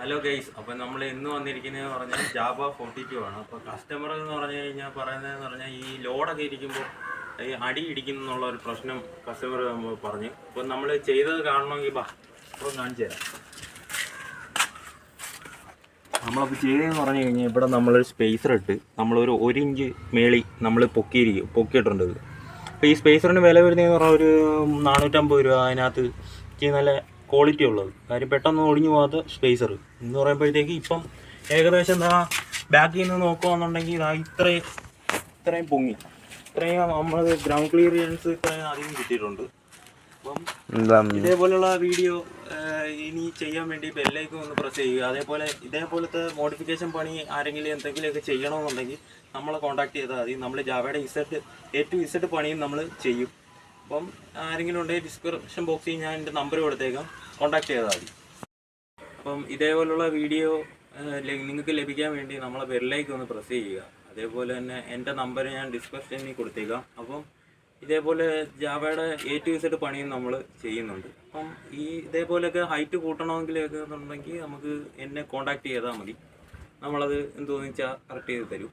Hello guys, അപ്പോൾ നമ്മൾ ഇന്ന് വന്നിരിക്കുന്നതെന്ന് പറഞ്ഞാൽ ജാവ 42 ആണ്. അപ്പോൾ കസ്റ്റമർ എന്ന് പറഞ്ഞു കഴിഞ്ഞാൽ പറയുന്നതെന്ന് പറഞ്ഞാൽ ഈ ലോഡൊക്കെ ഇരിക്കുമ്പോൾ ഈ അടി ഇടിക്കുന്നു എന്നുള്ള ഒരു പ്രശ്നം കസ്റ്റമർ നമ്മൾ പറഞ്ഞു. അപ്പോൾ നമ്മൾ ചെയ്തത് കാണണമെങ്കിൽ അപ്പോൾ കാണിച്ചു തരാം. നമ്മളപ്പോൾ ചെയ്തതെന്ന് പറഞ്ഞു കഴിഞ്ഞാൽ ഇവിടെ നമ്മളൊരു സ്പേസർ ഇട്ട് നമ്മളൊരു 1 ഇഞ്ച് മേളി നമ്മൾ പൊക്കിയിട്ടുണ്ട്. അപ്പോൾ ഈ സ്പേസറിന് വില വരുന്നതെന്ന് പറഞ്ഞാൽ ഒരു 450 രൂപ. അതിനകത്ത് നല്ല ക്വാളിറ്റി ഉള്ളത്, കാര്യം പെട്ടെന്ന് ഒടിഞ്ഞു പോകാത്ത സ്പേസർ എന്ന് പറയുമ്പോഴത്തേക്ക് ഇപ്പം ഏകദേശം ബാക്കിൽ നിന്ന് നോക്കുകയാണെന്നുണ്ടെങ്കിൽ ഇത്രയും പൊങ്ങി, ഇത്രയും നമ്മൾ ഗ്രൗണ്ട് ക്ലിയറൻസ് ഇത്രയും അധികം കിട്ടിയിട്ടുണ്ട്. അപ്പം ഇതേപോലെയുള്ള വീഡിയോ ഇനി ചെയ്യാൻ വേണ്ടി ബെല്ലൈക്കൺ ഒന്ന് പ്രസ് ചെയ്യുക. ഇതേപോലത്തെ മോഡിഫിക്കേഷൻ പണി ആരെങ്കിലും എന്തെങ്കിലുമൊക്കെ ചെയ്യണമെന്നുണ്ടെങ്കിൽ നമ്മളെ കോൺടാക്ട് ചെയ്താൽ മതി. നമ്മൾ ജാവയുടെ A to Z പണിയും നമ്മൾ ചെയ്യും. അപ്പം ആരെങ്കിലും ഉണ്ടെങ്കിൽ ഡിസ്ക്രിപ്ഷൻ ബോക്സിൽ ഞാൻ എൻ്റെ നമ്പർ കൊടുത്തേക്കാം, കോൺടാക്ട് ചെയ്താൽ മതി. അപ്പം ഇതേപോലുള്ള വീഡിയോ നിങ്ങൾക്ക് ലഭിക്കാൻ വേണ്ടി നമ്മളെ ബെല്ലൈക്കൺ ഒന്ന് പ്രസ് ചെയ്യുക. അതേപോലെ തന്നെ എൻ്റെ നമ്പർ ഞാൻ ഡിസ്ക്രിപ്ഷനിൽ കൊടുത്തേക്കാം. അപ്പം ഇതേപോലെ ജാവയുടെ A to Z പണിയും നമ്മൾ ചെയ്യുന്നുണ്ട്. അപ്പം ഇതേപോലെയൊക്കെ ഹൈറ്റ് കൂട്ടണമെങ്കിലൊക്കെ എന്നുണ്ടെങ്കിൽ നമുക്ക് എന്നെ കോൺടാക്ട് ചെയ്താൽ മതി. നമ്മളത് എന്തോന്ന് വെച്ചാൽ കറക്റ്റ് ചെയ്ത് തരും.